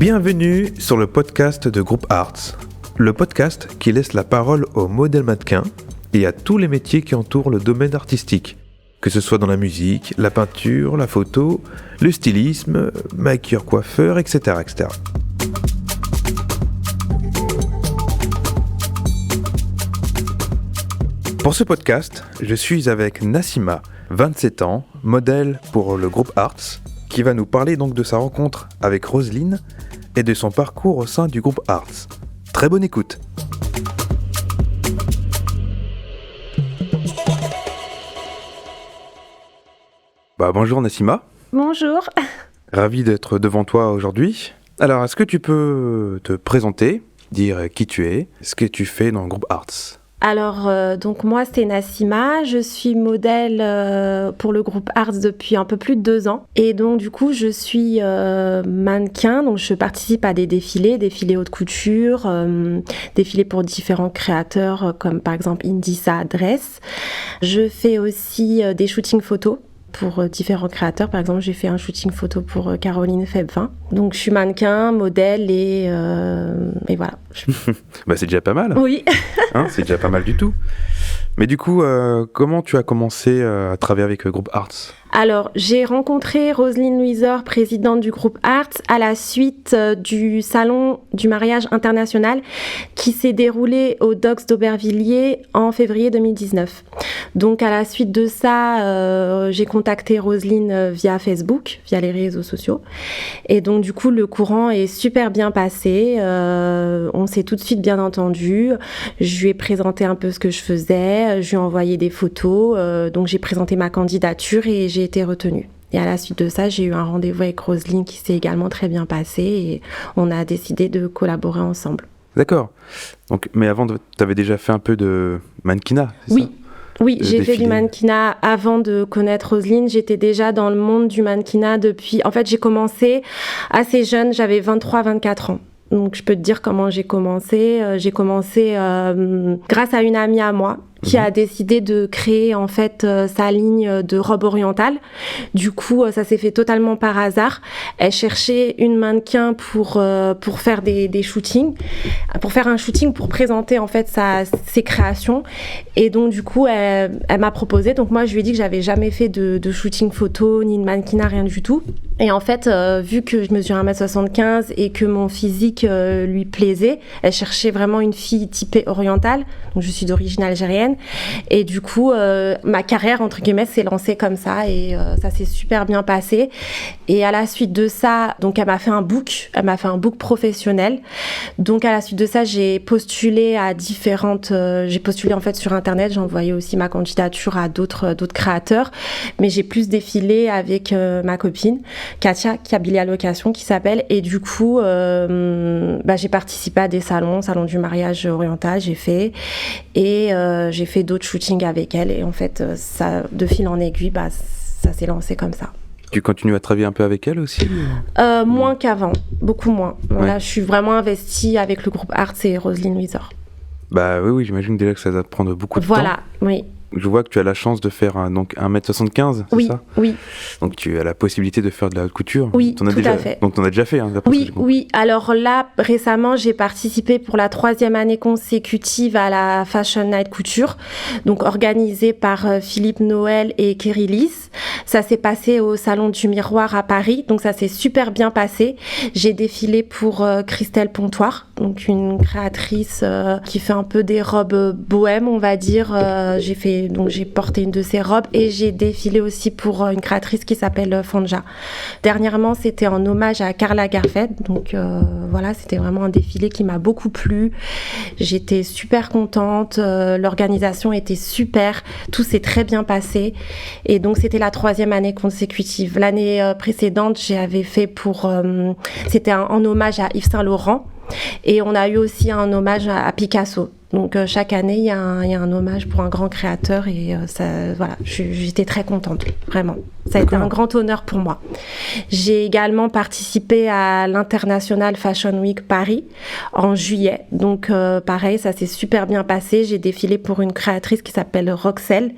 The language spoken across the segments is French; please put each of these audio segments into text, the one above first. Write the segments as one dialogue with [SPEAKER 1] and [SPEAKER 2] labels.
[SPEAKER 1] Bienvenue sur le podcast de Groupe Arts, le podcast qui laisse la parole aux modèles mannequins et à tous les métiers qui entourent le domaine artistique, que ce soit dans la musique, la peinture, la photo, le stylisme, maquilleur-coiffeur, etc., etc. Pour ce podcast, je suis avec Nassima, 27 ans, modèle pour le groupe Arts, qui va nous parler donc de sa rencontre avec Roselyne et de son parcours au sein du groupe Arts. Très bonne écoute. Bonjour Nassima.
[SPEAKER 2] Bonjour.
[SPEAKER 1] Ravi d'être devant toi aujourd'hui. Alors, est-ce que tu peux te présenter, dire qui tu es, ce que tu fais dans le groupe Arts ?
[SPEAKER 2] Alors, donc moi, c'est Nassima. Je suis modèle pour le groupe Arts depuis un peu plus de 2 ans. Et donc, du coup, je suis mannequin. Donc, je participe à des défilés haute couture, défilés pour différents créateurs, comme par exemple Indissa Dress. Je fais aussi des shootings photos pour différents créateurs. Par exemple, j'ai fait un shooting photo pour Caroline Febvin. Donc, je suis mannequin, modèle et voilà.
[SPEAKER 1] C'est déjà pas mal.
[SPEAKER 2] Oui.
[SPEAKER 1] C'est déjà pas mal du tout. Mais du coup, comment tu as commencé à travailler avec le groupe Arts ?
[SPEAKER 2] Alors, j'ai rencontré Roselyne Luisor, présidente du groupe Arts, à la suite du salon du mariage international qui s'est déroulé au Docks d'Aubervilliers en février 2019. Donc, à la suite de ça, j'ai contacté Roselyne via Facebook, via les réseaux sociaux. Et donc, du coup, le courant est super bien passé. On s'est tout de suite bien entendu. Je lui ai présenté un peu ce que je faisais. Je lui ai envoyé des photos. Donc, j'ai présenté ma candidature et j'ai été retenue. Et à la suite de ça, j'ai eu un rendez-vous avec Roselyne qui s'est également très bien passé et on a décidé de collaborer ensemble.
[SPEAKER 1] D'accord. Donc, mais avant, tu avais déjà fait un peu de mannequinat, c'est ça ?
[SPEAKER 2] Oui, j'ai fait du mannequinat avant de connaître Roselyne. J'étais déjà dans le monde du mannequinat depuis... En fait, j'ai commencé assez jeune, j'avais 23-24 ans. Donc, je peux te dire comment j'ai commencé. J'ai commencé grâce à une amie à moi qui a décidé de créer en fait sa ligne de robe orientale. Du coup, ça s'est fait totalement par hasard. Elle cherchait une mannequin pour faire des shootings, pour faire un shooting pour présenter en fait ses créations. Et donc du coup, elle m'a proposé. Donc moi, je lui ai dit que j'avais jamais fait de shooting photo ni de mannequinat, rien du tout. Et en fait, vu que je mesure 1m75 et que mon physique lui plaisait, elle cherchait vraiment une fille typée orientale. Donc je suis d'origine algérienne. Et du coup, ma carrière, entre guillemets, s'est lancée comme ça et ça s'est super bien passé. Et à la suite de ça, donc elle m'a fait un book professionnel. Donc à la suite de ça, j'ai postulé à j'ai postulé en fait sur Internet, j'ai envoyé aussi ma candidature à d'autres créateurs, mais j'ai plus défilé avec ma copine, Katia, qui a Billy Location, qui s'appelle. Et du coup, j'ai participé à des salons du mariage oriental, j'ai fait. Et j'ai fait d'autres shootings avec elle et en fait, ça, de fil en aiguille, ça s'est lancé comme ça.
[SPEAKER 1] Tu continues à travailler un peu avec elle aussi ?
[SPEAKER 2] Moins qu'avant, beaucoup moins.
[SPEAKER 1] Ouais.
[SPEAKER 2] Là, je suis vraiment investie avec le groupe Arts et Roselyne Luisor.
[SPEAKER 1] Oui, j'imagine déjà que ça va prendre beaucoup de temps.
[SPEAKER 2] Voilà, oui.
[SPEAKER 1] Je vois que tu as la chance de faire 1m75, c'est ça ?
[SPEAKER 2] Oui.
[SPEAKER 1] Donc tu as la possibilité de faire de la haute couture.
[SPEAKER 2] Oui, tout à fait.
[SPEAKER 1] Donc tu en as déjà fait,
[SPEAKER 2] Oui. Alors là, récemment, j'ai participé pour la 3e année consécutive à la Fashion Night Couture, donc organisée par Philippe Noël et Kerry Lys. Ça s'est passé au Salon du Miroir à Paris, donc ça s'est super bien passé. J'ai défilé pour Christelle Pontoir, donc une créatrice qui fait un peu des robes bohèmes, on va dire. J'ai porté une de ses robes et j'ai défilé aussi pour une créatrice qui s'appelle Fanja. Dernièrement, c'était en hommage à Karl Lagerfeld. Donc c'était vraiment un défilé qui m'a beaucoup plu. J'étais super contente. L'organisation était super. Tout s'est très bien passé. Et donc, c'était la 3e année consécutive. L'année précédente, j'avais fait c'était en hommage à Yves Saint Laurent. Et on a eu aussi un hommage à Picasso. Donc chaque année, il y a un hommage pour un grand créateur et j'étais très contente, vraiment. Ça a été un grand honneur pour moi. J'ai également participé à l'International Fashion Week Paris en juillet. Donc pareil, ça s'est super bien passé. J'ai défilé pour une créatrice qui s'appelle Roxelle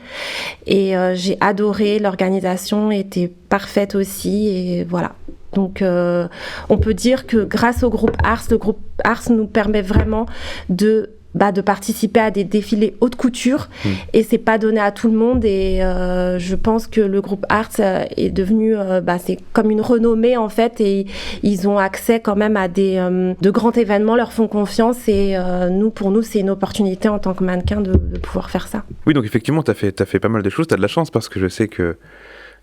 [SPEAKER 2] et j'ai adoré. L'organisation était parfaite aussi et voilà. Donc, on peut dire que grâce au groupe Ars, le groupe Ars nous permet vraiment de participer à des défilés haute couture et c'est pas donné à tout le monde et je pense que le groupe Ars est devenu c'est comme une renommée en fait et ils ont accès quand même à de grands événements, leur font confiance et pour nous c'est une opportunité en tant que mannequin de pouvoir faire ça.
[SPEAKER 1] Oui, donc effectivement t'as fait pas mal de choses, t'as de la chance parce que je sais que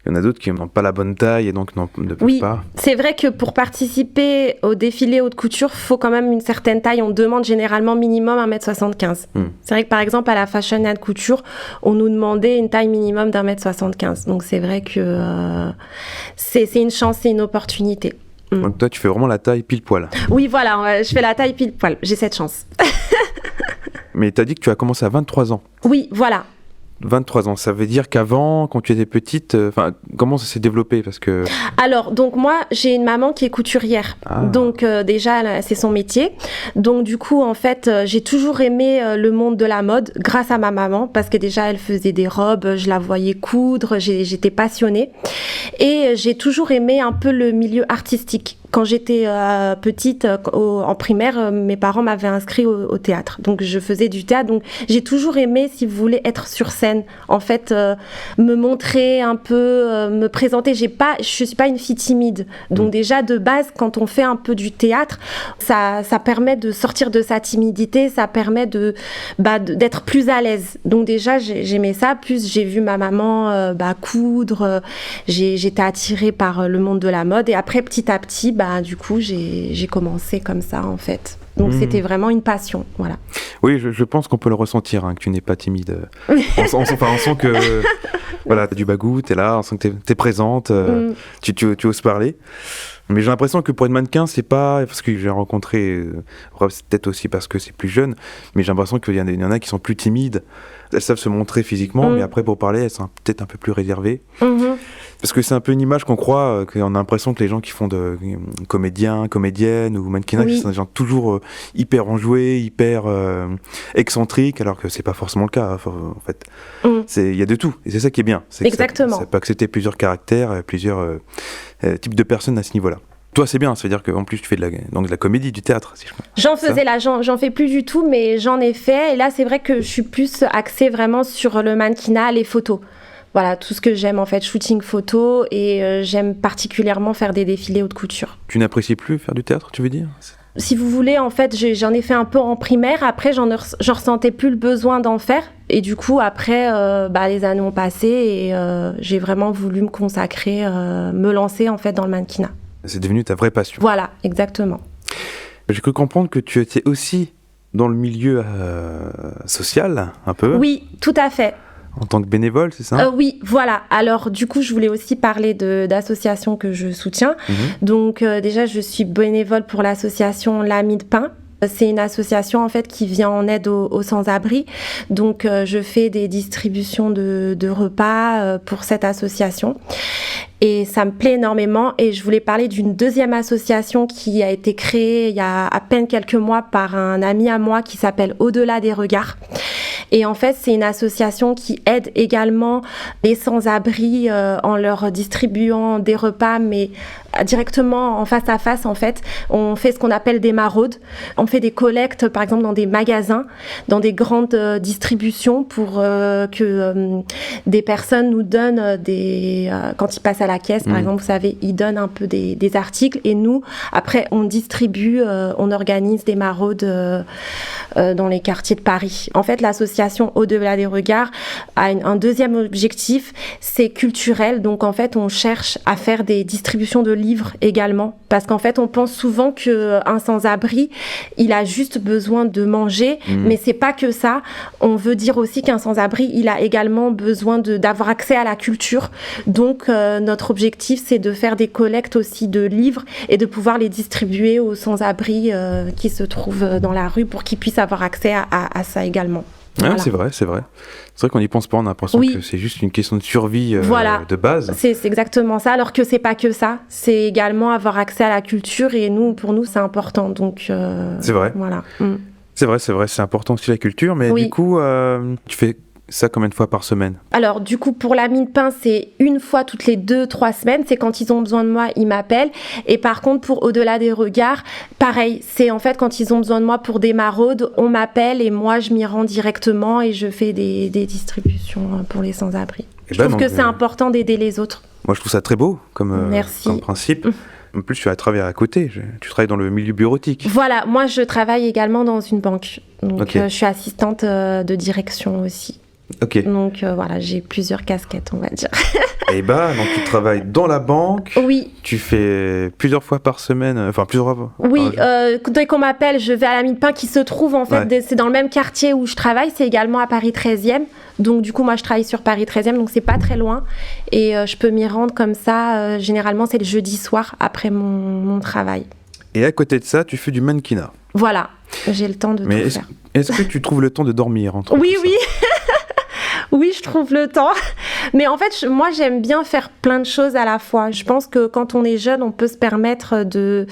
[SPEAKER 1] il y en a d'autres qui n'ont pas la bonne taille et donc ne peuvent pas. Oui,
[SPEAKER 2] c'est vrai que pour participer au défilé haute couture, il faut quand même une certaine taille. On demande généralement minimum 1m75. C'est vrai que par exemple, à la Fashion and Couture, on nous demandait une taille minimum d'1m75. Donc c'est vrai que c'est une chance, c'est une opportunité.
[SPEAKER 1] Donc toi, tu fais vraiment la taille pile poil.
[SPEAKER 2] Oui, voilà, je fais la taille pile poil. J'ai cette chance.
[SPEAKER 1] Mais tu as dit que tu as commencé à 23 ans.
[SPEAKER 2] Oui, voilà.
[SPEAKER 1] 23 ans, ça veut dire qu'avant, quand tu étais petite, comment ça s'est développé parce que...
[SPEAKER 2] Alors, donc moi, j'ai une maman qui est couturière. Donc déjà, c'est son métier. Donc du coup, en fait, j'ai toujours aimé le monde de la mode grâce à ma maman parce que déjà, elle faisait des robes, je la voyais coudre, j'étais passionnée. Et j'ai toujours aimé un peu le milieu artistique. Quand j'étais petite, en primaire, mes parents m'avaient inscrit au théâtre. Donc, je faisais du théâtre. Donc, j'ai toujours aimé, si vous voulez, être sur scène. En fait, me montrer un peu, me présenter. Je suis pas une fille timide. Donc, déjà, de base, quand on fait un peu du théâtre, ça permet de sortir de sa timidité. Ça permet d'être plus à l'aise. Donc, déjà, j'aimais ça. Plus, j'ai vu ma maman coudre. J'étais attirée par le monde de la mode. Et après, petit à petit, du coup, j'ai commencé comme ça, en fait. Donc, c'était vraiment une passion, voilà.
[SPEAKER 1] Oui, je pense qu'on peut le ressentir, que tu n'es pas timide. On sent que voilà, tu as du bagou, tu es là, on sent que tu es présente, tu oses parler. Mais j'ai l'impression que pour être mannequin, c'est pas... Parce que j'ai rencontré... c'est peut-être aussi parce que c'est plus jeune, mais j'ai l'impression qu'il y en a qui sont plus timides. Elles savent se montrer physiquement, mais après, pour parler, elles sont peut-être un peu plus réservées. Parce que c'est un peu une image qu'on croit, qu'on a l'impression que les gens qui font de comédiens, comédiennes ou mannequinat, qui sont des gens toujours hyper enjoués, hyper excentriques, alors que c'est pas forcément le cas, en fait. Il y a de tout, et c'est ça qui est bien. C'est
[SPEAKER 2] exactement.
[SPEAKER 1] Ça peut accepter plusieurs caractères, plusieurs types de personnes à ce niveau-là. Toi, c'est bien, ça veut dire qu'en plus, tu fais de la comédie, du théâtre, si je peux.
[SPEAKER 2] J'en fais plus du tout, mais j'en ai fait. Et là, c'est vrai que je suis plus axée vraiment sur le mannequinat, les photos. Voilà, tout ce que j'aime, en fait, shooting photo. Et j'aime particulièrement faire des défilés haute couture.
[SPEAKER 1] Tu n'apprécies plus faire du théâtre, tu veux dire ?
[SPEAKER 2] Si vous voulez, en fait, j'en ai fait un peu en primaire. Après, j'en ressentais plus le besoin d'en faire. Et du coup, après, les années ont passé et j'ai vraiment voulu me consacrer, me lancer, en fait, dans le mannequinat.
[SPEAKER 1] C'est devenu ta vraie passion.
[SPEAKER 2] Voilà, exactement.
[SPEAKER 1] J'ai cru comprendre que tu étais aussi dans le milieu social, un peu.
[SPEAKER 2] Oui, tout à fait.
[SPEAKER 1] En tant que bénévole, c'est ça ?
[SPEAKER 2] Oui, voilà. Alors, du coup, je voulais aussi parler d'associations que je soutiens. Donc, déjà, je suis bénévole pour l'association L'Ami de Pain. C'est une association en fait qui vient en aide aux sans-abri. Donc je fais des distributions de repas pour cette association. Et ça me plaît énormément. Et je voulais parler d'une deuxième association qui a été créée il y a à peine quelques mois par un ami à moi qui s'appelle Au-delà des regards. Et en fait, c'est une association qui aide également les sans-abri en leur distribuant des repas, mais directement en face à face, en fait. On fait ce qu'on appelle des maraudes. On fait des collectes, par exemple, dans des magasins, dans des grandes distributions pour que des personnes nous donnent quand ils passent à la caisse, par exemple, vous savez, ils donnent un peu des articles et nous, après, on distribue, on organise des maraudes dans les quartiers de Paris. En fait, l'association Au-delà des regards a un deuxième objectif, c'est culturel. Donc, en fait, on cherche à faire des distributions de livres également. Parce qu'en fait, on pense souvent qu'un sans-abri, il a juste besoin de manger, mais c'est pas que ça. On veut dire aussi qu'un sans-abri, il a également besoin d'avoir accès à la culture. Donc, notre objectif, c'est de faire des collectes aussi de livres et de pouvoir les distribuer aux sans-abri qui se trouvent dans la rue pour qu'ils puissent avoir accès à ça également.
[SPEAKER 1] Voilà. C'est vrai. C'est vrai qu'on n'y pense pas, on a l'impression que c'est juste une question de survie de base.
[SPEAKER 2] C'est exactement ça, alors que c'est pas que ça. C'est également avoir accès à la culture et pour nous, c'est important. Donc,
[SPEAKER 1] c'est vrai.
[SPEAKER 2] Voilà.
[SPEAKER 1] C'est vrai, c'est important aussi la culture, mais du coup, tu fais ça combien de fois par semaine?
[SPEAKER 2] Alors, du coup, pour la mine pain, c'est une fois toutes les 2-3 semaines. C'est quand ils ont besoin de moi, ils m'appellent. Et par contre, pour Au-delà des regards, pareil. C'est en fait quand ils ont besoin de moi pour des maraudes, on m'appelle et moi, je m'y rends directement et je fais des distributions pour les sans-abri. Je trouve que c'est important d'aider les autres.
[SPEAKER 1] Moi, je trouve ça très beau comme principe. En plus, tu as travaillé à côté. Tu travailles dans le milieu bureautique.
[SPEAKER 2] Voilà, moi, je travaille également dans une banque. Donc, je suis assistante de direction aussi.
[SPEAKER 1] Ok.
[SPEAKER 2] Donc, voilà, j'ai plusieurs casquettes, on va dire.
[SPEAKER 1] Et donc tu travailles dans la banque.
[SPEAKER 2] Oui.
[SPEAKER 1] Tu fais plusieurs fois par semaine, plusieurs fois.
[SPEAKER 2] Oui, dès qu'on m'appelle, je vais à la mine pain qui se trouve, en fait, c'est dans le même quartier où je travaille. C'est également à Paris 13e. Donc, du coup, moi, je travaille sur Paris 13e, donc c'est pas très loin. Et je peux m'y rendre comme ça. Généralement, c'est le jeudi soir après mon travail.
[SPEAKER 1] Et à côté de ça, tu fais du mannequinat.
[SPEAKER 2] Voilà, j'ai le temps de tout faire.
[SPEAKER 1] Est-ce que tu trouves le temps de dormir entre
[SPEAKER 2] Oui,
[SPEAKER 1] tout
[SPEAKER 2] oui.
[SPEAKER 1] ça?
[SPEAKER 2] Oui, je trouve le temps. Mais en fait, moi, j'aime bien faire plein de choses à la fois. Je pense que quand on est jeune, on peut se permettre de...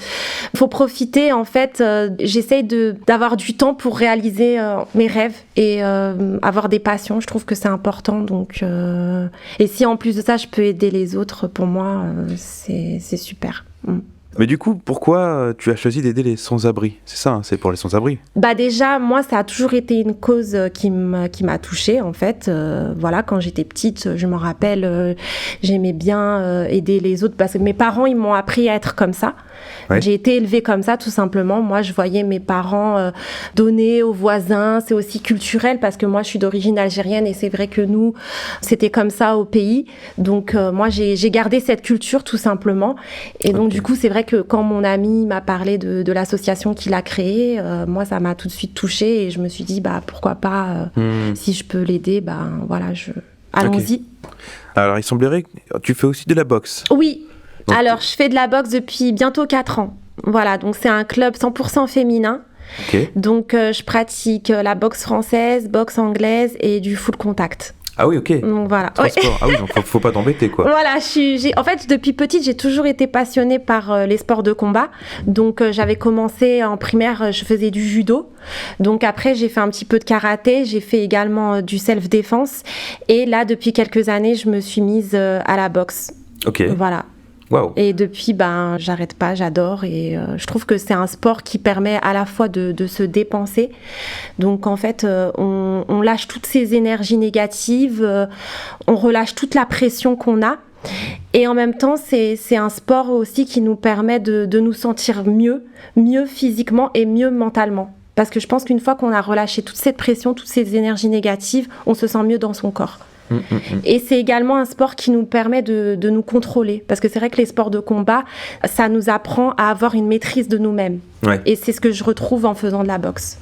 [SPEAKER 2] Il faut profiter, en fait. J'essaye d'avoir du temps pour réaliser mes rêves et avoir des passions. Je trouve que c'est important. Donc, et si en plus de ça, je peux aider les autres, pour moi, c'est super.
[SPEAKER 1] Mais du coup, pourquoi tu as choisi d'aider les sans-abri? C'est ça, hein, c'est pour les sans-abri.
[SPEAKER 2] Déjà, moi, ça a toujours été une cause qui m'a touchée, en fait. Voilà, quand j'étais petite, je me rappelle, j'aimais bien aider les autres parce que mes parents, ils m'ont appris à être comme ça. Ouais. J'ai été élevée comme ça, tout simplement. Moi, je voyais mes parents donner aux voisins. C'est aussi culturel parce que moi, je suis d'origine algérienne et c'est vrai que nous, c'était comme ça au pays. Donc, moi, j'ai gardé cette culture, tout simplement. Et donc, du coup, c'est vrai que quand mon ami m'a parlé de l'association qu'il a créée, moi, ça m'a tout de suite touchée et je me suis dit, pourquoi pas, si je peux l'aider, voilà, allons-y.
[SPEAKER 1] Okay. Alors, il semblerait que tu fais aussi de la boxe.
[SPEAKER 2] Oui. Donc, alors, je fais de la boxe depuis bientôt 4 ans. Voilà, donc c'est un club 100% féminin.
[SPEAKER 1] Okay.
[SPEAKER 2] Donc, je pratique la boxe française, boxe anglaise et du full contact.
[SPEAKER 1] Ah oui, ok.
[SPEAKER 2] Donc voilà.
[SPEAKER 1] Ah oui, donc faut pas t'embêter, quoi.
[SPEAKER 2] Voilà, en fait, depuis petite, j'ai toujours été passionnée par les sports de combat. Donc, j'avais commencé en primaire, je faisais du judo. Donc après, j'ai fait un petit peu de karaté. J'ai fait également du self-défense. Et là, depuis quelques années, je me suis mise à la boxe.
[SPEAKER 1] Ok.
[SPEAKER 2] Voilà.
[SPEAKER 1] Wow.
[SPEAKER 2] Et depuis, j'arrête pas, j'adore et je trouve que c'est un sport qui permet à la fois de se dépenser. Donc en fait, on lâche toutes ces énergies négatives, on relâche toute la pression qu'on a. Et en même temps, c'est un sport aussi qui nous permet de nous sentir mieux physiquement et mieux mentalement. Parce que je pense qu'une fois qu'on a relâché toute cette pression, toutes ces énergies négatives, on se sent mieux dans son corps. Et c'est également un sport qui nous permet de nous contrôler. Parce que c'est vrai que les sports de combat, ça nous apprend à avoir une maîtrise de nous-mêmes. Ouais. Et c'est ce que je retrouve en faisant de la boxe.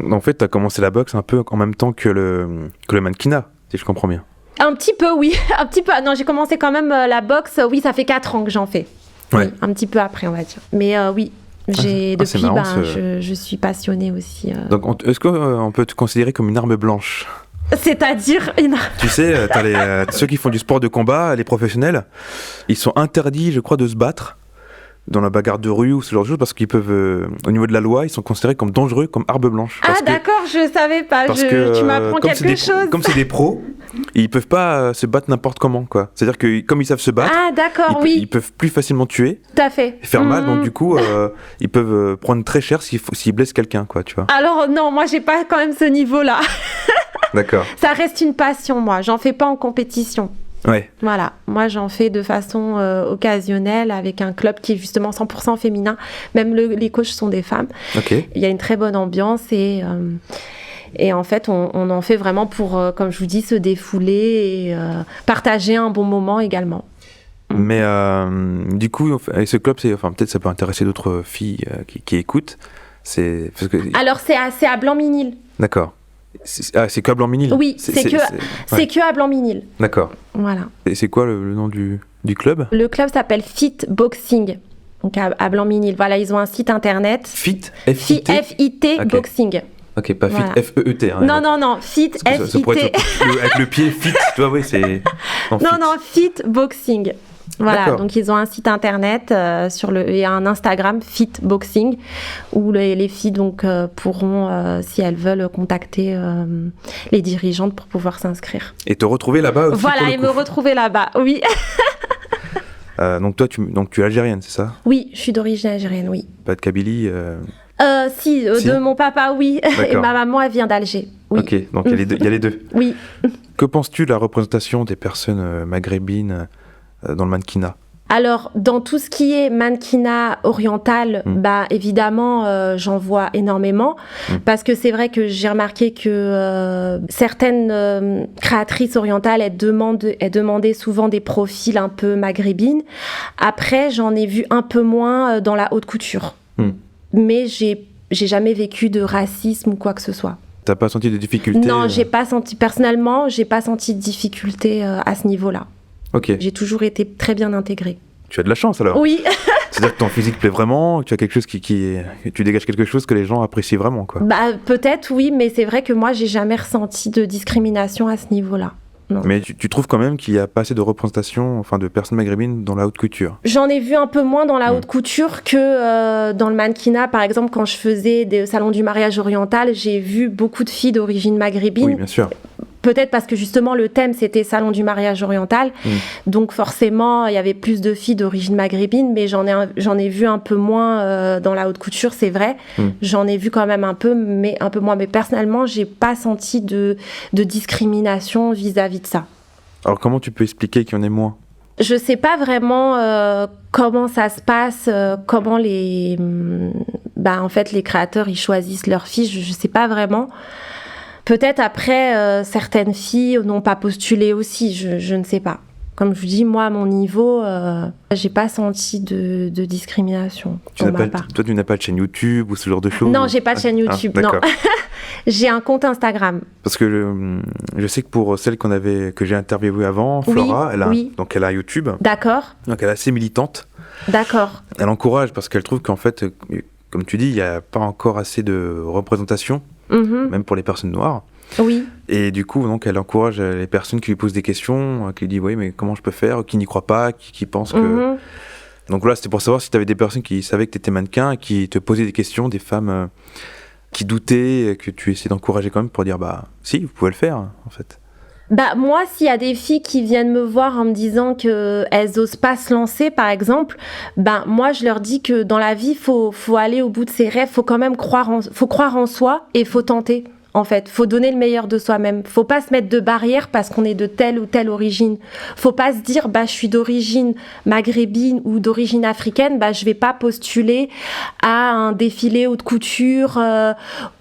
[SPEAKER 1] En fait, tu as commencé la boxe un peu en même temps que le mannequinat, si je comprends bien.
[SPEAKER 2] Un petit peu, oui. Un petit peu. Non, j'ai commencé quand même la boxe. Oui, ça fait 4 ans que j'en fais.
[SPEAKER 1] Ouais.
[SPEAKER 2] Oui, un petit peu après, on va dire. Mais oui. Depuis, marrant, je suis passionnée aussi.
[SPEAKER 1] Donc, est-ce qu'on peut te considérer comme une arme blanche ?
[SPEAKER 2] C'est-à-dire
[SPEAKER 1] Tu sais, ceux qui font du sport de combat, les professionnels, ils sont interdits, je crois, de se battre dans la bagarre de rue ou ce genre de choses parce qu'ils peuvent, au niveau de la loi, ils sont considérés comme dangereux, comme arme blanche.
[SPEAKER 2] D'accord, je savais pas. Tu m'apprends quelque chose.
[SPEAKER 1] Comme c'est des pros, ils peuvent pas se battre n'importe comment, quoi. C'est-à-dire que comme ils savent se battre, ils peuvent plus facilement tuer,
[SPEAKER 2] tout à fait,
[SPEAKER 1] et faire mal. Donc du coup, ils peuvent prendre très cher s'ils blessent quelqu'un, quoi, tu vois.
[SPEAKER 2] Alors non, moi j'ai pas quand même ce niveau-là.
[SPEAKER 1] D'accord.
[SPEAKER 2] Ça reste une passion, moi. J'en fais pas en compétition.
[SPEAKER 1] Ouais.
[SPEAKER 2] Voilà. Moi, j'en fais de façon occasionnelle avec un club qui est justement 100% féminin. Même les coachs sont des femmes.
[SPEAKER 1] Okay.
[SPEAKER 2] Il y a une très bonne ambiance et en fait, on en fait vraiment pour, comme je vous dis, se défouler et partager un bon moment également.
[SPEAKER 1] Mais du coup, ce club, peut-être ça peut intéresser d'autres filles qui écoutent.
[SPEAKER 2] Alors, c'est à Blanc-Minil.
[SPEAKER 1] D'accord. C'est que à Blanc-Minil.
[SPEAKER 2] Oui, c'est que à Blanc-Minil.
[SPEAKER 1] D'accord.
[SPEAKER 2] Voilà.
[SPEAKER 1] Et c'est quoi le nom du club ?
[SPEAKER 2] Le club s'appelle Fit Boxing, donc à Blanc-Minil. Voilà, ils ont un site internet.
[SPEAKER 1] Fit F-I-T
[SPEAKER 2] F-I-T
[SPEAKER 1] okay.
[SPEAKER 2] Boxing.
[SPEAKER 1] Ok, pas fit,
[SPEAKER 2] Voilà.
[SPEAKER 1] F-E-E-T. Hein,
[SPEAKER 2] Non, fit, F-I-T.
[SPEAKER 1] Ça pourrait être avec le pied, fit, tu vois, oui, c'est...
[SPEAKER 2] Non, fit boxing. Voilà,
[SPEAKER 1] D'accord.
[SPEAKER 2] donc ils ont un site internet et un Instagram Fit Boxing où les filles donc pourront, si elles veulent, contacter les dirigeantes pour pouvoir s'inscrire.
[SPEAKER 1] Et te retrouver là-bas aussi.
[SPEAKER 2] Voilà, et me retrouver là-bas, oui.
[SPEAKER 1] Donc toi, tu es algérienne, c'est ça?
[SPEAKER 2] Oui, je suis d'origine algérienne, oui.
[SPEAKER 1] Pas de Kabylie
[SPEAKER 2] Si, de mon papa, oui. Et ma maman, elle vient d'Alger. Oui.
[SPEAKER 1] Ok, donc il y a les deux.
[SPEAKER 2] Oui.
[SPEAKER 1] Que penses-tu de la représentation des personnes maghrébines dans le mannequinat?
[SPEAKER 2] Alors, dans tout ce qui est mannequinat oriental, évidemment, j'en vois énormément. Parce que c'est vrai que j'ai remarqué que certaines créatrices orientales, elles demandaient souvent des profils un peu maghrébines. Après, j'en ai vu un peu moins dans la haute couture. Mais j'ai jamais vécu de racisme ou quoi que ce soit.
[SPEAKER 1] T'as pas senti de difficulté?
[SPEAKER 2] Non, personnellement, j'ai pas senti de difficulté à ce niveau-là.
[SPEAKER 1] Ok.
[SPEAKER 2] J'ai toujours été très bien intégrée.
[SPEAKER 1] Tu as de la chance alors.
[SPEAKER 2] Oui.
[SPEAKER 1] C'est-à-dire que ton physique plaît vraiment, que tu as quelque chose que tu dégages quelque chose que les gens apprécient vraiment, quoi.
[SPEAKER 2] Peut-être oui, mais c'est vrai que moi j'ai jamais ressenti de discrimination à ce niveau-là. Non.
[SPEAKER 1] Mais tu trouves quand même qu'il y a pas assez de représentation, enfin de personnes maghrébines dans la haute couture?
[SPEAKER 2] J'en ai vu un peu moins dans la haute couture que dans le mannequinat. Par exemple, quand je faisais des salons du mariage oriental, j'ai vu beaucoup de filles d'origine maghrébine.
[SPEAKER 1] Oui, bien sûr.
[SPEAKER 2] Peut-être parce que justement le thème c'était salon du mariage oriental, donc forcément il y avait plus de filles d'origine maghrébine, mais j'en ai vu un peu moins dans la haute couture, c'est vrai. J'en ai vu quand même un peu moins. Mais personnellement, j'ai pas senti de discrimination vis-à-vis de ça.
[SPEAKER 1] Alors comment tu peux expliquer qu'il y en ait moins?
[SPEAKER 2] Je sais pas vraiment comment ça se passe, comment les créateurs ils choisissent leurs filles. Je sais pas vraiment. Peut-être après, certaines filles n'ont pas postulé aussi, je ne sais pas. Comme je vous dis, moi, à mon niveau, j'ai pas senti de discrimination pour ma part.
[SPEAKER 1] Toi, tu n'as pas de chaîne YouTube ou ce genre de choses?
[SPEAKER 2] Non, j'ai pas de chaîne YouTube, non. J'ai un compte Instagram.
[SPEAKER 1] Parce que je sais que pour celle que j'ai interviewée avant, Flora, donc elle a YouTube.
[SPEAKER 2] D'accord.
[SPEAKER 1] Donc elle est assez militante.
[SPEAKER 2] D'accord.
[SPEAKER 1] Elle encourage parce qu'elle trouve qu'en fait, comme tu dis, il n'y a pas encore assez de représentation. Même pour les personnes noires.
[SPEAKER 2] Oui.
[SPEAKER 1] Et du coup, donc, elle encourage les personnes qui lui posent des questions, qui lui disent oui, mais comment je peux faire, qui n'y croient pas, qui pensent que. Donc voilà, c'était pour savoir si tu avais des personnes qui savaient que tu étais mannequin et qui te posaient des questions, des femmes qui doutaient, que tu essayais d'encourager quand même pour dire si, vous pouvez le faire, en fait.
[SPEAKER 2] Moi, s'il y a des filles qui viennent me voir en me disant qu'elles osent pas se lancer, par exemple, moi, je leur dis que dans la vie, faut aller au bout de ses rêves, faut quand même croire en soi et faut tenter. En fait, faut donner le meilleur de soi-même. Faut pas se mettre de barrières parce qu'on est de telle ou telle origine. Faut pas se dire, je suis d'origine maghrébine ou d'origine africaine, je vais pas postuler à un défilé haute couture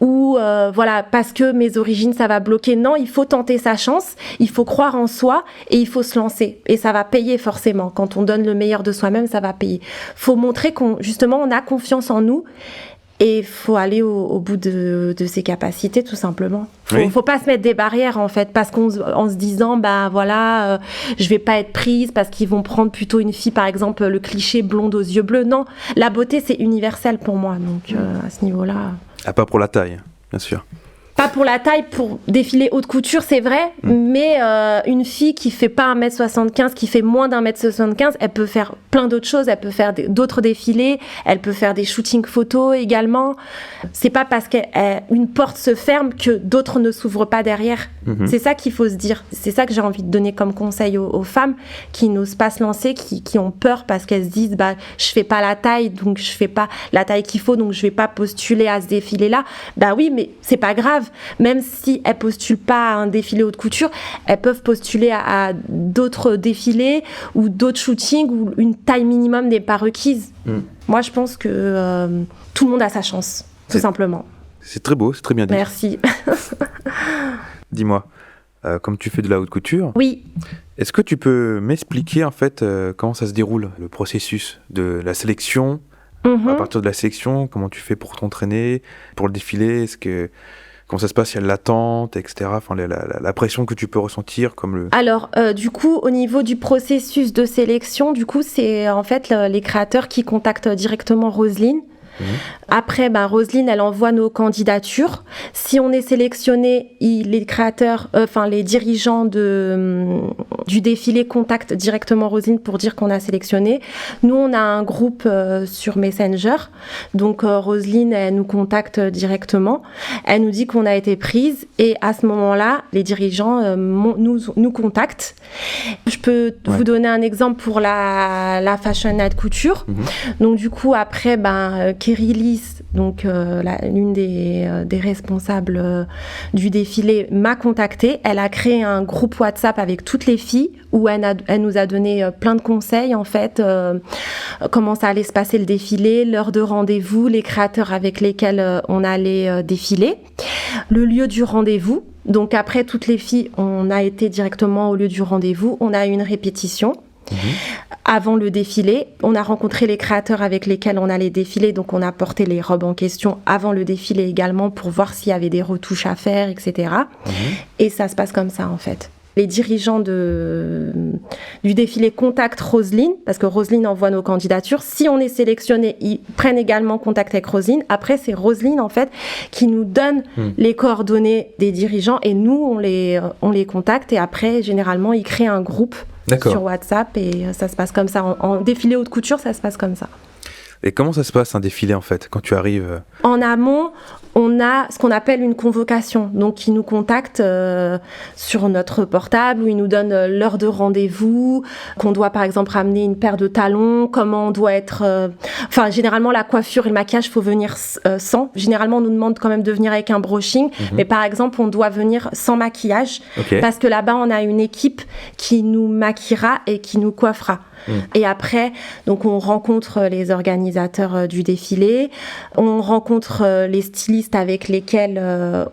[SPEAKER 2] ou voilà, parce que mes origines, ça va bloquer. Non, il faut tenter sa chance, il faut croire en soi et il faut se lancer. Et ça va payer forcément. Quand on donne le meilleur de soi-même, ça va payer. Faut montrer justement, on a confiance en nous. Et il faut aller au bout de ses capacités, tout simplement. Faut pas se mettre des barrières, en fait, parce qu'en se disant, je vais pas être prise, parce qu'ils vont prendre plutôt une fille, par exemple, le cliché blonde aux yeux bleus. Non, la beauté, c'est universel pour moi, donc à ce niveau-là...
[SPEAKER 1] Pas pour la taille, bien sûr.
[SPEAKER 2] Pas pour la taille, pour défiler haute couture, c'est vrai, mais une fille qui fait pas 1m75, qui fait moins d'1m75, elle peut faire plein d'autres choses, elle peut faire d'autres défilés, elle peut faire des shootings photos également. C'est pas parce qu'une porte se ferme que d'autres ne s'ouvrent pas derrière. C'est ça qu'il faut se dire. C'est ça que j'ai envie de donner comme conseil aux femmes qui n'osent pas se lancer, qui ont peur parce qu'elles se disent je fais pas la taille, donc je fais pas la taille qu'il faut, donc je vais pas postuler à ce défilé-là. Oui, mais c'est pas grave. Même si elles postulent pas à un défilé haute couture, elles peuvent postuler à d'autres défilés ou d'autres shootings où une taille minimum n'est pas requise. Moi, je pense que tout le monde a sa chance, tout simplement.
[SPEAKER 1] C'est très beau, c'est très bien dit.
[SPEAKER 2] Merci.
[SPEAKER 1] Dis-moi, comme tu fais de la haute couture,
[SPEAKER 2] oui.
[SPEAKER 1] Est-ce que tu peux m'expliquer en fait comment ça se déroule, le processus de la sélection? À partir de la sélection, comment tu fais pour t'entraîner, pour le défilé? Comment ça se passe? Il y a l'attente, etc. Enfin, la pression que tu peux ressentir
[SPEAKER 2] Alors, du coup, au niveau du processus de sélection, du coup, c'est en fait les créateurs qui contactent directement Roselyne Après, Roselyne, elle envoie nos candidatures. Si on est sélectionné, les créateurs, les dirigeants du défilé contactent directement Roselyne pour dire qu'on a sélectionné. Nous, on a un groupe sur Messenger. Donc, Roselyne, elle nous contacte directement. Elle nous dit qu'on a été prise. Et à ce moment-là, les dirigeants nous contactent. Je peux vous donner un exemple pour la Fashion Night Couture. Donc, du coup, après, Kerry Lys, donc l'une des responsables du défilé, m'a contactée. Elle a créé un groupe WhatsApp avec toutes les filles où elle nous a donné plein de conseils, en fait, comment ça allait se passer le défilé, l'heure de rendez-vous, les créateurs avec lesquels on allait défiler, le lieu du rendez-vous. Donc après, toutes les filles, on a été directement au lieu du rendez-vous, on a eu une répétition. Avant le défilé, on a rencontré les créateurs avec lesquels on allait défiler, donc on a porté les robes en question avant le défilé également pour voir s'il y avait des retouches à faire, etc. Et ça se passe comme ça, en fait. Les dirigeants du défilé contactent Roselyne, parce que Roselyne envoie nos candidatures. Si on est sélectionné, ils prennent également contact avec Roselyne. Après, c'est Roselyne, en fait, qui nous donne les coordonnées des dirigeants et nous, on les contacte. Et après, généralement, ils créent un groupe sur WhatsApp et ça se passe comme ça. En défilé haute couture, ça se passe comme ça.
[SPEAKER 1] Et comment ça se passe un défilé en fait, quand tu arrives
[SPEAKER 2] En amont, on a ce qu'on appelle une convocation. Donc, ils nous contactent sur notre portable où ils nous donnent l'heure de rendez-vous, qu'on doit par exemple ramener une paire de talons, comment on doit être... généralement, la coiffure et le maquillage, il faut venir sans. Généralement, on nous demande quand même de venir avec un brushing. Mais par exemple, on doit venir sans maquillage parce que là-bas, on a une équipe qui nous maquillera et qui nous coiffera. Et après, donc on rencontre les organisateurs du défilé, on rencontre les stylistes avec lesquels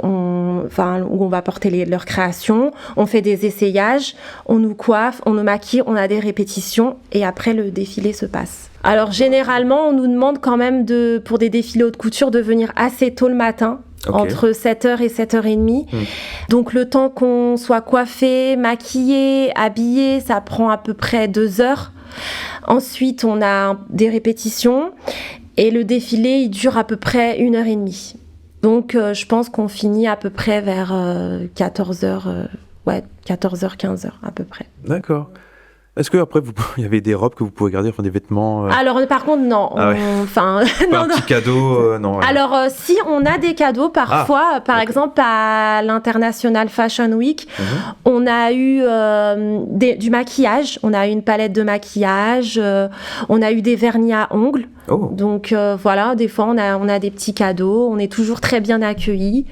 [SPEAKER 2] où on va porter leurs créations, on fait des essayages, on nous coiffe, on nous maquille, on a des répétitions et après le défilé se passe. Alors généralement, on nous demande quand même pour des défilés haute couture de venir assez tôt le matin. Entre 7h et 7h30. Donc le temps qu'on soit coiffé, maquillé, habillé, ça prend à peu près 2 heures. Ensuite, on a des répétitions et le défilé, il dure à peu près 1h30. Donc je pense qu'on finit à peu près vers 14h, 14h, 15h à peu près.
[SPEAKER 1] D'accord. Est-ce qu'après, il y avait des robes que vous pouvez garder, enfin des vêtements
[SPEAKER 2] Alors, par contre, non.
[SPEAKER 1] Pas un petit cadeau, non.
[SPEAKER 2] Alors, si, on a des cadeaux parfois. Par exemple, à l'International Fashion Week, on a eu du maquillage. On a eu une palette de maquillage. On a eu des vernis à ongles. Donc, voilà, des fois, on a des petits cadeaux. On est toujours très bien accueillis.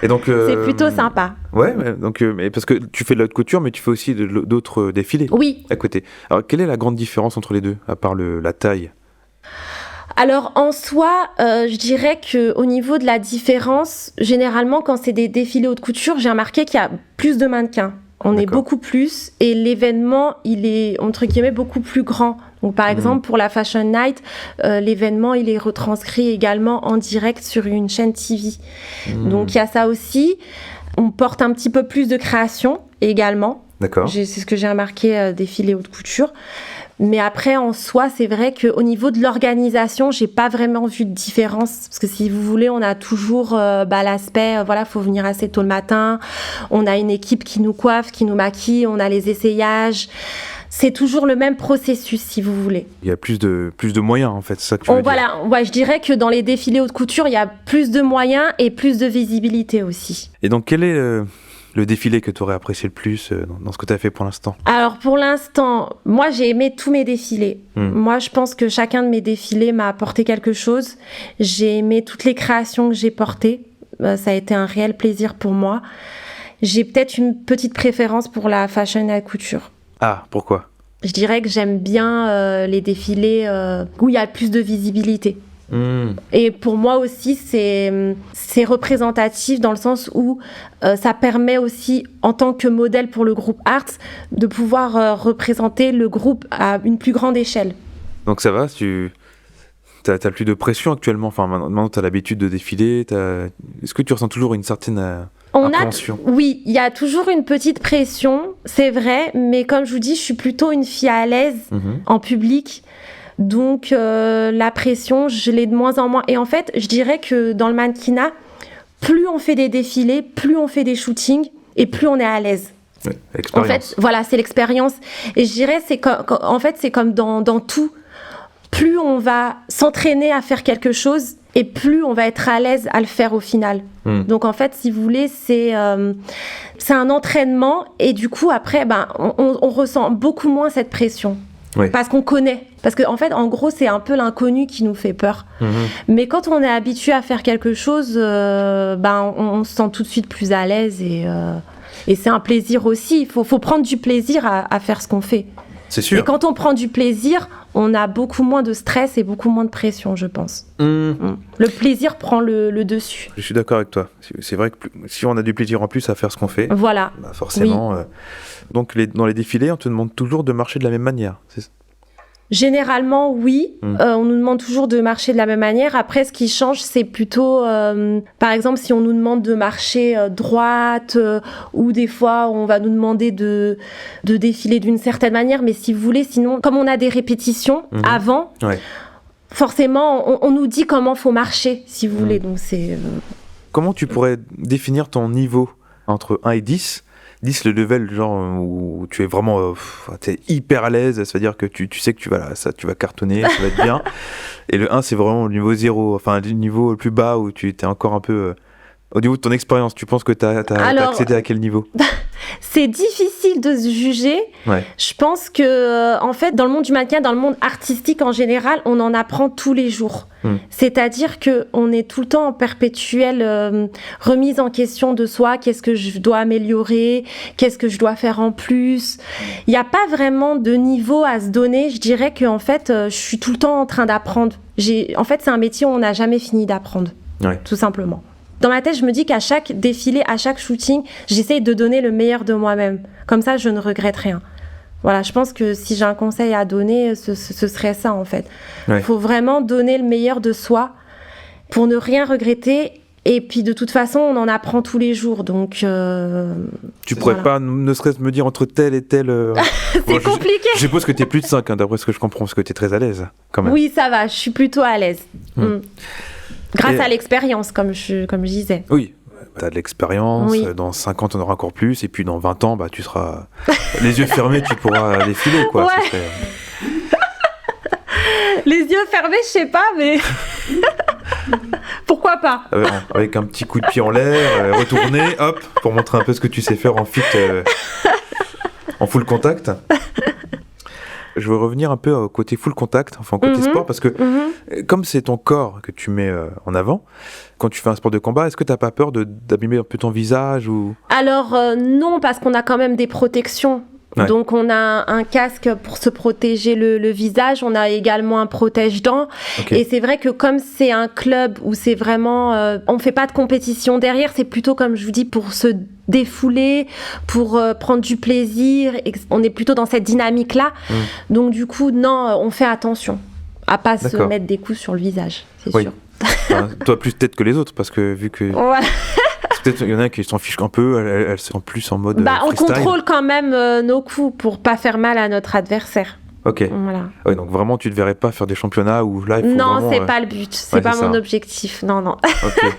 [SPEAKER 1] Et donc,
[SPEAKER 2] c'est plutôt sympa.
[SPEAKER 1] Ouais, donc, parce que tu fais de la haute couture, mais tu fais aussi d'autres défilés à côté. Alors, quelle est la grande différence entre les deux, à part la taille ?
[SPEAKER 2] Alors, en soi, je dirais qu'au niveau de la différence, généralement, quand c'est des défilés haute couture, j'ai remarqué qu'il y a plus de mannequins. On est beaucoup plus et l'événement, il est, entre guillemets, beaucoup plus grand. Donc, par exemple, pour la Fashion Night, l'événement, il est retranscrit également en direct sur une chaîne TV. Donc, il y a ça aussi. On porte un petit peu plus de création également.
[SPEAKER 1] D'accord.
[SPEAKER 2] C'est ce que j'ai remarqué défilé haute couture. Mais après, en soi, c'est vrai qu'au niveau de l'organisation, j'ai pas vraiment vu de différence. Parce que si vous voulez, on a toujours l'aspect, faut venir assez tôt le matin. On a une équipe qui nous coiffe, qui nous maquille. On a les essayages. C'est toujours le même processus, si vous voulez.
[SPEAKER 1] Il y a plus de moyens, en fait, c'est ça que tu veux dire.
[SPEAKER 2] Voilà, je dirais que dans les défilés haute couture, il y a plus de moyens et plus de visibilité aussi.
[SPEAKER 1] Et donc, quel est le défilé que tu aurais apprécié le plus dans ce que tu as fait pour l'instant ? Alors,
[SPEAKER 2] pour l'instant, moi, j'ai aimé tous mes défilés. Moi, je pense que chacun de mes défilés m'a apporté quelque chose. J'ai aimé toutes les créations que j'ai portées. Ça a été un réel plaisir pour moi. J'ai peut-être une petite préférence pour la fashion à couture.
[SPEAKER 1] Ah, pourquoi ?
[SPEAKER 2] Je dirais que j'aime bien les défilés où il y a plus de visibilité. Et pour moi aussi, c'est représentatif dans le sens où ça permet aussi, en tant que modèle pour le groupe Arts, de pouvoir représenter le groupe à une plus grande échelle. Donc ça va, t'as plus de pression actuellement, enfin maintenant t'as l'habitude de défiler, est-ce que tu ressens toujours une certaine appréhension ? Oui, il y a toujours une petite pression, c'est vrai, mais comme je vous dis, je suis plutôt une fille à l'aise en public. Donc la pression, je l'ai de moins en moins. Et en fait, je dirais que dans le mannequinat, plus on fait des défilés, plus on fait des shootings et plus on est à l'aise.
[SPEAKER 1] Oui, l'expérience.
[SPEAKER 2] En fait, voilà, c'est l'expérience. Et je dirais, c'est comme dans tout. Plus on va s'entraîner à faire quelque chose et plus on va être à l'aise à le faire au final. Donc en fait, si vous voulez, c'est un entraînement et du coup, après, on ressent beaucoup moins cette pression.
[SPEAKER 1] Oui.
[SPEAKER 2] Parce qu'on connaît. Parce qu'en fait, en gros, c'est un peu l'inconnu qui nous fait peur. Mais quand on est habitué à faire quelque chose, on se sent tout de suite plus à l'aise et c'est un plaisir aussi. Il faut prendre du plaisir à faire ce qu'on fait.
[SPEAKER 1] C'est sûr.
[SPEAKER 2] Et quand on prend du plaisir, on a beaucoup moins de stress et beaucoup moins de pression, je pense. Le plaisir prend le dessus.
[SPEAKER 1] Je suis d'accord avec toi. C'est vrai que si on a du plaisir en plus à faire ce qu'on fait,
[SPEAKER 2] voilà.
[SPEAKER 1] Forcément.
[SPEAKER 2] Oui.
[SPEAKER 1] Donc dans les défilés, on te demande toujours de marcher de la même manière.
[SPEAKER 2] Généralement, oui. On nous demande toujours de marcher de la même manière. Après, ce qui change, c'est plutôt, par exemple, si on nous demande de marcher droite, ou des fois, on va nous demander de défiler d'une certaine manière. Mais si vous voulez, sinon, comme on a des répétitions avant, forcément, on nous dit comment faut marcher, si vous voulez. Donc, c'est...
[SPEAKER 1] Comment tu pourrais définir ton niveau entre 1 et 10 ? 10, le level genre où tu es vraiment t'es hyper à l'aise, ça veut dire que tu sais que tu vas cartonner, ça va être bien. Et le 1, c'est vraiment le niveau 0, enfin le niveau le plus bas où tu étais encore un peu... au niveau de ton expérience, tu penses que t'as accédé à quel niveau ?
[SPEAKER 2] C'est difficile de se juger.
[SPEAKER 1] Ouais.
[SPEAKER 2] Je pense que, en fait, dans le monde du mannequin, dans le monde artistique en général, on en apprend tous les jours. C'est-à-dire qu'on est tout le temps en perpétuelle remise en question de soi. Qu'est-ce que je dois améliorer ? Qu'est-ce que je dois faire en plus ? Il n'y a pas vraiment de niveau à se donner. Je dirais qu'en fait, je suis tout le temps en train d'apprendre. En fait, c'est un métier où on n'a jamais fini d'apprendre, tout simplement. Dans ma tête, je me dis qu'à chaque défilé, à chaque shooting, j'essaye de donner le meilleur de moi-même. Comme ça, je ne regrette rien. Voilà, je pense que si j'ai un conseil à donner, ce serait ça, en fait. Il faut vraiment donner le meilleur de soi pour ne rien regretter. Et puis, de toute façon, on en apprend tous les jours. Donc,
[SPEAKER 1] tu pourrais pas, ne serait-ce me dire entre tel et tel...
[SPEAKER 2] c'est compliqué.
[SPEAKER 1] Je suppose que tu es plus de 5, d'après ce que je comprends, parce que tu es très à l'aise, quand même.
[SPEAKER 2] Oui, ça va, je suis plutôt à l'aise. Grâce à l'expérience, comme je disais.
[SPEAKER 1] Oui, tu as de l'expérience, dans 5 ans, tu en auras encore plus, et puis dans 20 ans, tu seras... les yeux fermés, tu pourras défiler, quoi.
[SPEAKER 2] Ouais. Les yeux fermés, je sais pas, mais... Pourquoi pas
[SPEAKER 1] avec un petit coup de pied en l'air, retourner, hop, pour montrer un peu ce que tu sais faire en fit, en full contact. Je veux revenir un peu au côté full contact, enfin côté sport, parce que comme c'est ton corps que tu mets en avant, quand tu fais un sport de combat, est-ce que tu n'as pas peur d'abîmer un peu ton visage ou... Alors
[SPEAKER 2] non, parce qu'on a quand même des protections. Ouais. Donc on a un casque pour se protéger le visage, on a également un protège-dents. Okay. Et c'est vrai que comme c'est un club où c'est vraiment... on ne fait pas de compétition derrière, c'est plutôt comme je vous dis pour se défouler, pour prendre du plaisir. On est plutôt dans cette dynamique-là. Donc du coup, non, on fait attention à ne pas se mettre des coups sur le visage, c'est sûr.
[SPEAKER 1] Enfin, toi plus peut-être que les autres, parce que vu que...
[SPEAKER 2] Ouais.
[SPEAKER 1] Peut-être qu'il y en a qui s'en fichent un peu, elles sont plus en mode freestyle.
[SPEAKER 2] On contrôle quand même nos coups pour pas faire mal à notre adversaire.
[SPEAKER 1] Ok.
[SPEAKER 2] Voilà.
[SPEAKER 1] Ouais, donc vraiment, tu ne te verrais pas faire des championnats où là, il faut
[SPEAKER 2] non,
[SPEAKER 1] vraiment...
[SPEAKER 2] c'est pas le but. C'est pas mon objectif. Non. Okay.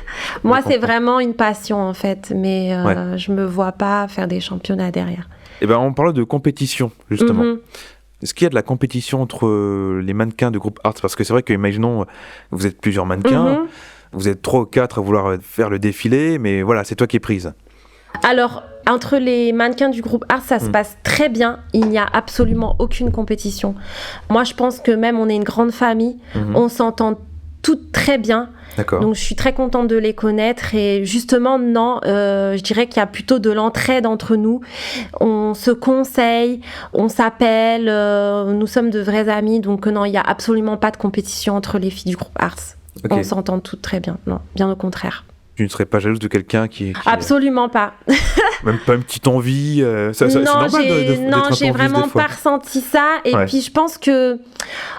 [SPEAKER 2] Moi, c'est vraiment une passion, en fait. Mais je me vois pas faire des championnats derrière.
[SPEAKER 1] Eh ben, on parle de compétition, justement. Est-ce qu'il y a de la compétition entre les mannequins de groupe Arts ? Parce que c'est vrai que, imaginons, vous êtes plusieurs mannequins, vous êtes 3 ou 4 à vouloir faire le défilé, mais voilà, c'est toi qui es prise.
[SPEAKER 2] Alors, entre les mannequins du groupe Arts, ça se passe très bien. Il n'y a absolument aucune compétition. Moi, je pense que même on est une grande famille. On s'entend toutes très bien.
[SPEAKER 1] D'accord.
[SPEAKER 2] Donc, je suis très contente de les connaître. Et justement, non, je dirais qu'il y a plutôt de l'entraide entre nous. On se conseille, on s'appelle. Nous sommes de vrais amis. Donc, non, il n'y a absolument pas de compétition entre les filles du groupe Arts. Okay. On s'entend toutes très bien. Non, bien au contraire.
[SPEAKER 1] Tu ne serais pas jalouse de quelqu'un qui
[SPEAKER 2] Absolument pas.
[SPEAKER 1] Même pas une petite envie c'est normal d'être
[SPEAKER 2] non, j'ai vraiment pas ressenti ça. Et puis, je pense que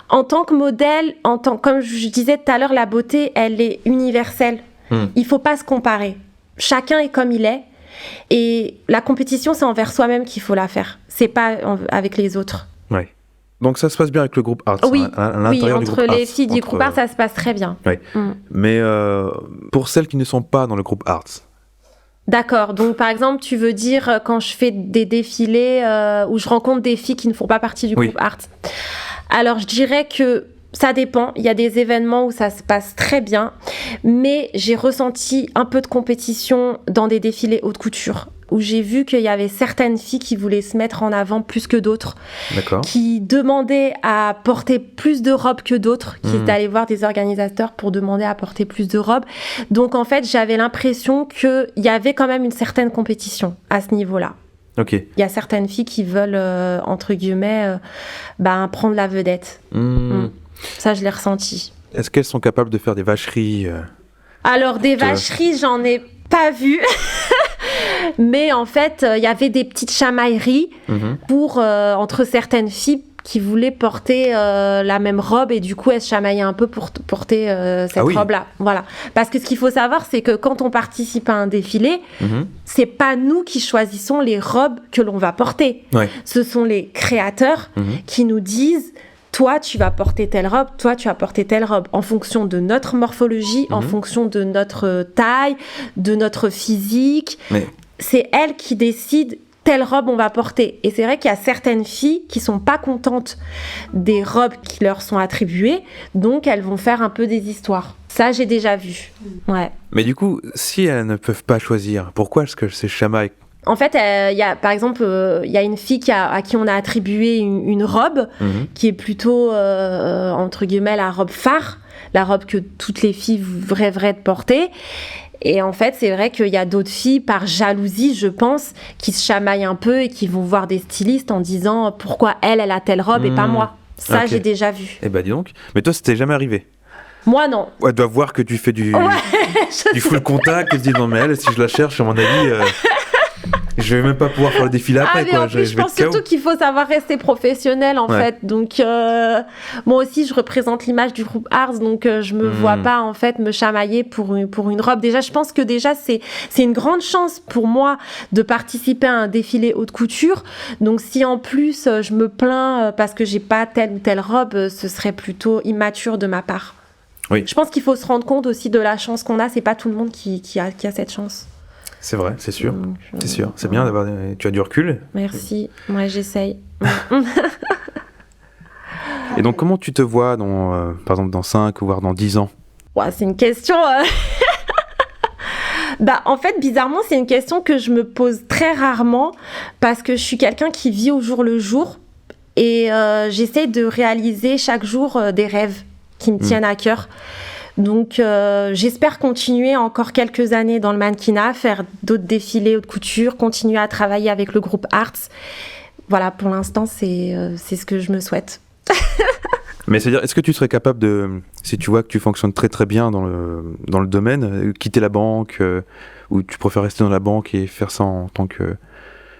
[SPEAKER 2] en tant que modèle, comme je disais tout à l'heure, la beauté, elle est universelle. Il faut pas se comparer. Chacun est comme il est. Et la compétition, c'est envers soi-même qu'il faut la faire. C'est pas avec les autres.
[SPEAKER 1] Ouais. Donc ça se passe bien avec le groupe Arts.
[SPEAKER 2] Oui,
[SPEAKER 1] à l'intérieur du
[SPEAKER 2] entre
[SPEAKER 1] groupe
[SPEAKER 2] les
[SPEAKER 1] Arts,
[SPEAKER 2] filles du groupe Arts, ça se passe très bien.
[SPEAKER 1] Oui. Mais pour celles qui ne sont pas dans le groupe Arts.
[SPEAKER 2] D'accord. Donc par exemple, tu veux dire quand je fais des défilés où je rencontre des filles qui ne font pas partie du groupe Arts. Alors je dirais que ça dépend. Il y a des événements où ça se passe très bien, mais j'ai ressenti un peu de compétition dans des défilés haute couture, où j'ai vu qu'il y avait certaines filles qui voulaient se mettre en avant plus que d'autres, qui demandaient à porter plus de robes que d'autres, qui étaient allées voir des organisateurs pour demander à porter plus de robes. Donc en fait, j'avais l'impression qu'il y avait quand même une certaine compétition à ce niveau-là. Il y a certaines filles qui veulent, entre guillemets, prendre la vedette. Ça, je l'ai ressenti.
[SPEAKER 1] Est-ce qu'elles sont capables de faire des vacheries
[SPEAKER 2] Alors, des vacheries, j'en ai pas vu. Mais en fait, il y avait des petites chamailleries pour, entre certaines filles qui voulaient porter la même robe et du coup, elles se chamaillaient un peu pour porter cette robe-là. Voilà. Parce que ce qu'il faut savoir, c'est que quand on participe à un défilé, c'est pas nous qui choisissons les robes que l'on va porter. Ce sont les créateurs qui nous disent... Toi, tu vas porter telle robe, toi, tu vas porter telle robe, en fonction de notre morphologie, en fonction de notre taille, de notre physique. C'est elles qui décident telle robe on va porter. Et c'est vrai qu'il y a certaines filles qui sont pas contentes des robes qui leur sont attribuées, donc elles vont faire un peu des histoires. Ça, j'ai déjà vu. Ouais.
[SPEAKER 1] Mais du coup, si elles ne peuvent pas choisir, pourquoi est-ce que ces chamailles?
[SPEAKER 2] En fait, par exemple, il y a une fille à qui on a attribué une robe qui est plutôt, entre guillemets, la robe phare, la robe que toutes les filles rêveraient de porter. Et en fait, c'est vrai qu'il y a d'autres filles, par jalousie, je pense, qui se chamaillent un peu et qui vont voir des stylistes en disant pourquoi elle a telle robe et pas moi. Ça, j'ai déjà vu.
[SPEAKER 1] Eh ben dis donc. Mais toi, ça t'est jamais arrivé?
[SPEAKER 2] Moi, non.
[SPEAKER 1] Elle doit voir que tu fais du full contact et se dit non mais elle, si je la cherche, à mon avis... Je vais même pas pouvoir faire le défilé après.
[SPEAKER 2] Mais en plus, je pense surtout qu'il faut savoir rester professionnel en fait. Donc moi aussi, je représente l'image du groupe Arts, donc je me vois pas en fait me chamailler pour une robe. Déjà, je pense que c'est une grande chance pour moi de participer à un défilé haute couture. Donc si en plus je me plains parce que j'ai pas telle ou telle robe, ce serait plutôt immature de ma part. Je pense qu'il faut se rendre compte aussi de la chance qu'on a. C'est pas tout le monde qui a cette chance.
[SPEAKER 1] C'est vrai, c'est sûr. C'est sûr. C'est bien d'avoir... Tu as du recul.
[SPEAKER 2] Merci. Moi, j'essaye.
[SPEAKER 1] Et donc, comment tu te vois, par exemple, dans 5 ou voire dans 10 ans?
[SPEAKER 2] C'est une question... en fait, bizarrement, c'est une question que je me pose très rarement parce que je suis quelqu'un qui vit au jour le jour et j'essaie de réaliser chaque jour des rêves qui me tiennent à cœur. Donc, j'espère continuer encore quelques années dans le mannequinat, faire d'autres défilés haute couture, continuer à travailler avec le groupe Arts. Voilà, pour l'instant, c'est ce que je me souhaite.
[SPEAKER 1] Mais c'est-à-dire, est-ce que tu serais capable de, si tu vois que tu fonctionnes très très bien dans le domaine, quitter la banque, ou tu préfères rester dans la banque et faire ça en tant que...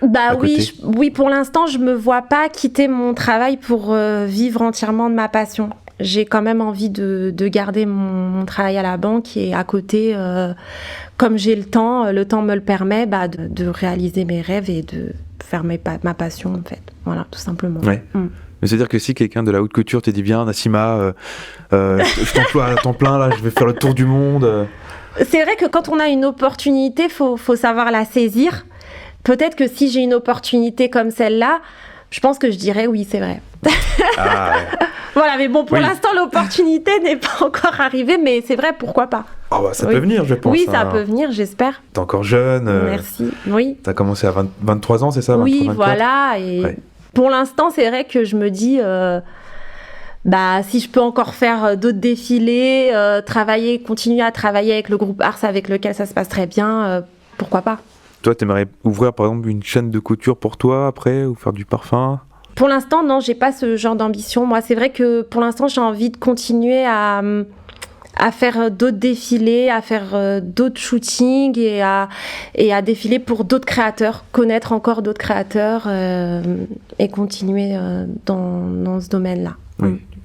[SPEAKER 2] Oui, pour l'instant, je me vois pas quitter mon travail pour vivre entièrement de ma passion. J'ai quand même envie de garder mon travail à la banque et à côté, comme j'ai le temps me le permet, de réaliser mes rêves et de faire ma passion en fait. Voilà, tout simplement.
[SPEAKER 1] Ouais. Mais c'est-à-dire que si quelqu'un de la haute couture te dit bien, Nassima, je t'emploie à temps plein, là, je vais faire le tour du monde.
[SPEAKER 2] C'est vrai que quand on a une opportunité, faut savoir la saisir. Peut-être que si j'ai une opportunité comme celle-là, je pense que je dirais oui, c'est vrai. Voilà, mais bon, pour l'instant, l'opportunité n'est pas encore arrivée, mais c'est vrai, pourquoi pas.
[SPEAKER 1] Ça peut venir, je pense.
[SPEAKER 2] Oui, ça peut venir, j'espère.
[SPEAKER 1] T'es encore jeune.
[SPEAKER 2] Merci, oui.
[SPEAKER 1] T'as commencé à 23 ans, c'est ça?
[SPEAKER 2] Oui,
[SPEAKER 1] 23,
[SPEAKER 2] voilà, et pour l'instant, c'est vrai que je me dis... si je peux encore faire d'autres défilés, continuer à travailler avec le groupe Arts avec lequel ça se passe très bien, pourquoi pas.
[SPEAKER 1] Toi, t'aimerais ouvrir par exemple une chaîne de couture pour toi après, ou faire du parfum?
[SPEAKER 2] Pour l'instant, non, j'ai pas ce genre d'ambition. Moi, c'est vrai que pour l'instant, j'ai envie de continuer à faire d'autres défilés, à faire d'autres shootings et à défiler pour d'autres créateurs, connaître encore d'autres créateurs et continuer dans ce domaine-là.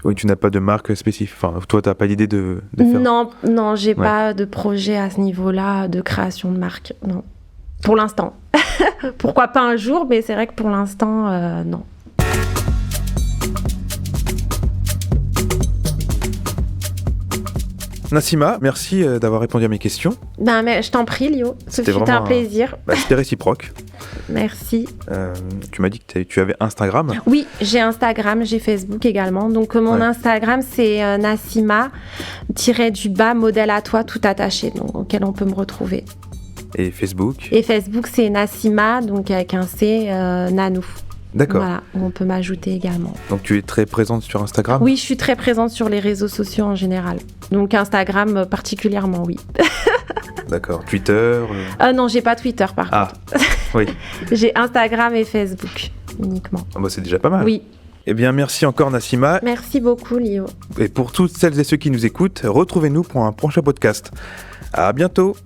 [SPEAKER 1] Oui, tu n'as pas de marque spécifique. Enfin, toi, tu n'as pas l'idée de faire...
[SPEAKER 2] Non, j'ai pas de projet à ce niveau-là de création de marque. Non, pour l'instant. Pourquoi pas un jour, mais c'est vrai que pour l'instant, non.
[SPEAKER 1] Nassima, merci d'avoir répondu à mes questions.
[SPEAKER 2] Mais je t'en prie, Lio. C'était un plaisir.
[SPEAKER 1] C'était réciproque.
[SPEAKER 2] Merci.
[SPEAKER 1] Tu m'as dit que tu avais Instagram.
[SPEAKER 2] Oui, j'ai Instagram, j'ai Facebook également. Donc mon Instagram, c'est Nassima-du-bas modèle à toi tout attaché, donc auquel on peut me retrouver.
[SPEAKER 1] Et Facebook?
[SPEAKER 2] Et Facebook, c'est Nassima, donc avec un C, Nanou.
[SPEAKER 1] D'accord.
[SPEAKER 2] Voilà, où on peut m'ajouter également.
[SPEAKER 1] Donc tu es très présente sur Instagram?
[SPEAKER 2] Oui, je suis très présente sur les réseaux sociaux en général. Donc Instagram particulièrement, oui.
[SPEAKER 1] D'accord. Twitter?
[SPEAKER 2] Non, j'ai pas Twitter par contre.
[SPEAKER 1] Oui.
[SPEAKER 2] J'ai Instagram et Facebook uniquement.
[SPEAKER 1] C'est déjà pas mal.
[SPEAKER 2] Oui.
[SPEAKER 1] Eh bien, merci encore Nassima.
[SPEAKER 2] Merci beaucoup, Lio.
[SPEAKER 1] Et pour toutes celles et ceux qui nous écoutent, retrouvez-nous pour un prochain podcast. À bientôt.